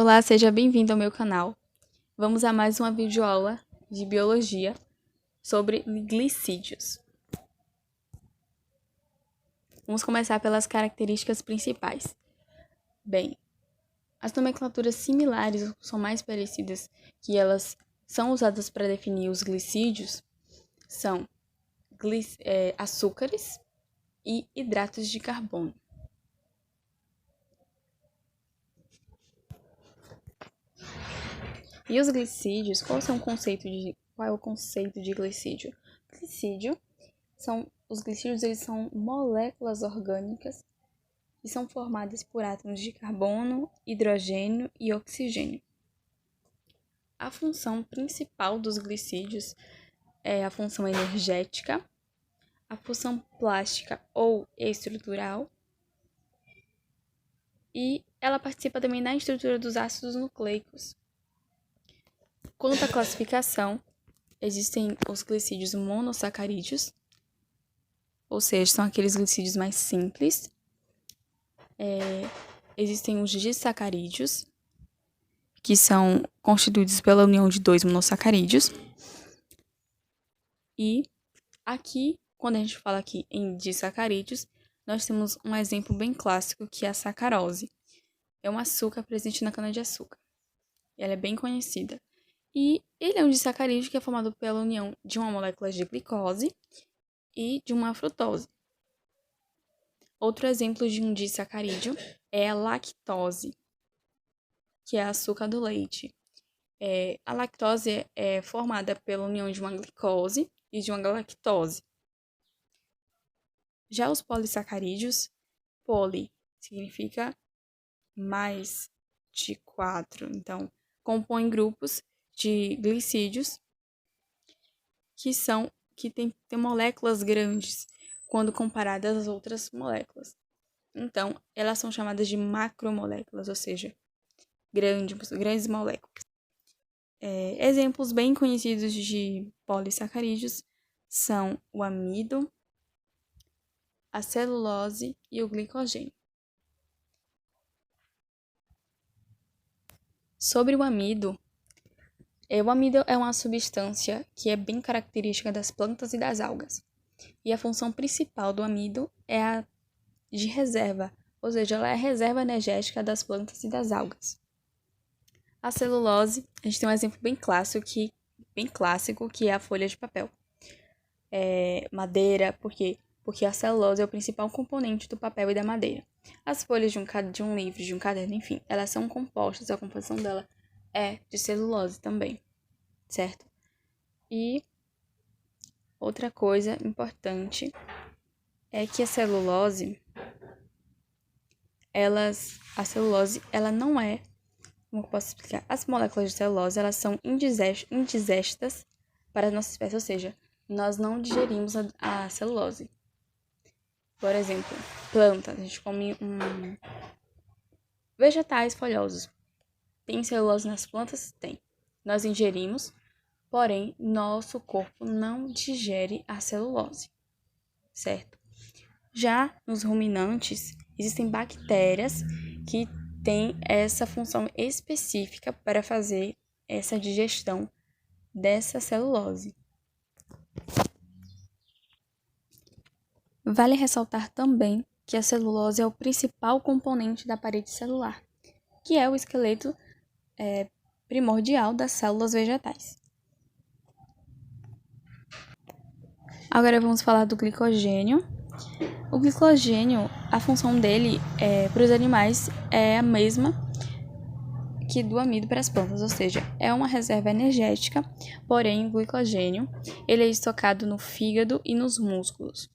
Olá, seja bem-vindo ao meu canal. Vamos a mais uma videoaula de biologia sobre glicídios. Vamos começar pelas características principais. Bem, as nomenclaturas similares são mais parecidas que elas são usadas para definir os glicídios são açúcares e hidratos de carbono. E os glicídios, qual é o conceito de glicídio? Os glicídios eles são moléculas orgânicas que são formadas por átomos de carbono, hidrogênio e oxigênio. A função principal dos glicídios é a função energética, a função plástica ou estrutural, e ela participa também na estrutura dos ácidos nucleicos. Quanto à classificação, existem os glicídios monossacarídeos, ou seja, são aqueles glicídios mais simples. Existem os disacarídeos, que são constituídos pela união de 2 monossacarídeos. E aqui, quando a gente fala aqui em disacarídeos, nós temos um exemplo bem clássico, que é a sacarose. É um açúcar presente na cana-de-açúcar. Ela é bem conhecida. E ele é um disacarídeo que é formado pela união de uma molécula de glicose e de uma frutose. Outro exemplo de um disacarídeo é a lactose, que é açúcar do leite. A lactose é formada pela união de uma glicose e de uma galactose. Já os polissacarídeos, poli significa mais de 4, então compõem grupos de glicídios que têm moléculas grandes quando comparadas às outras moléculas. Então, elas são chamadas de macromoléculas, ou seja, grandes moléculas. Exemplos bem conhecidos de polissacarídeos são o amido, a celulose e o glicogênio. Sobre o amido é uma substância que é bem característica das plantas e das algas. E a função principal do amido é a de reserva, ou seja, ela é a reserva energética das plantas e das algas. A celulose, a gente tem um exemplo bem clássico que é a folha de papel. Madeira, por quê? Porque a celulose é o principal componente do papel e da madeira. As folhas de um livro, de um caderno, enfim, elas são compostas, a composição dela é de celulose também, certo? E outra coisa importante é que a celulose, ela não é, como eu posso explicar? As moléculas de celulose, elas são indigestas para a nossa espécie, ou seja, nós não digerimos a celulose. Por exemplo, plantas, a gente come vegetais folhosos. Tem celulose nas plantas? Tem. Nós ingerimos, porém, nosso corpo não digere a celulose, certo? Já nos ruminantes, existem bactérias que têm essa função específica para fazer essa digestão dessa celulose. Vale ressaltar também que a celulose é o principal componente da parede celular, que é o esqueleto primordial das células vegetais. Agora vamos falar do glicogênio. O glicogênio, a função dele para os animais é a mesma que do amido para as plantas, ou seja, é uma reserva energética, porém o glicogênio ele é estocado no fígado e nos músculos.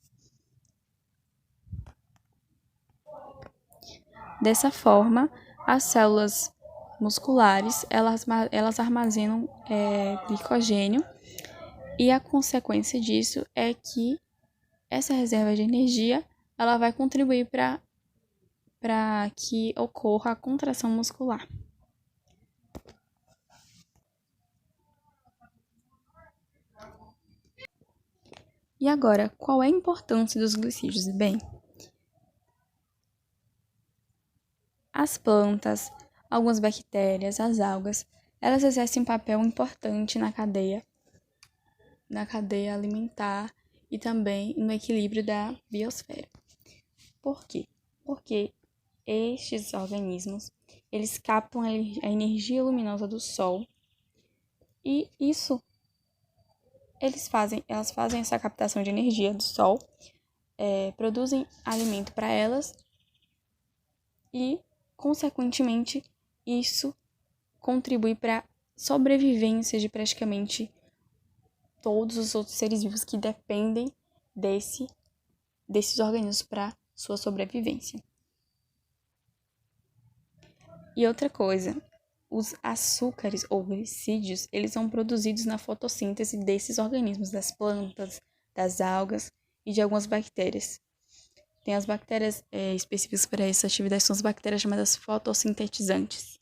Dessa forma, as células musculares elas armazenam glicogênio, e a consequência disso é que essa reserva de energia ela vai contribuir para que ocorra a contração muscular. E agora, qual é a importância dos glicídios? Bem, as plantas, Algumas bactérias, as algas, elas exercem um papel importante na cadeia alimentar e também no equilíbrio da biosfera. Por quê? Porque estes organismos, eles captam a energia luminosa do Sol e elas fazem essa captação de energia do Sol, produzem alimento para elas e, consequentemente, isso contribui para a sobrevivência de praticamente todos os outros seres vivos que dependem desses organismos para sua sobrevivência. E outra coisa, os açúcares ou glicídios, eles são produzidos na fotossíntese desses organismos, das plantas, das algas e de algumas bactérias. Tem as bactérias específicas para essa atividade, são as bactérias chamadas fotossintetizantes.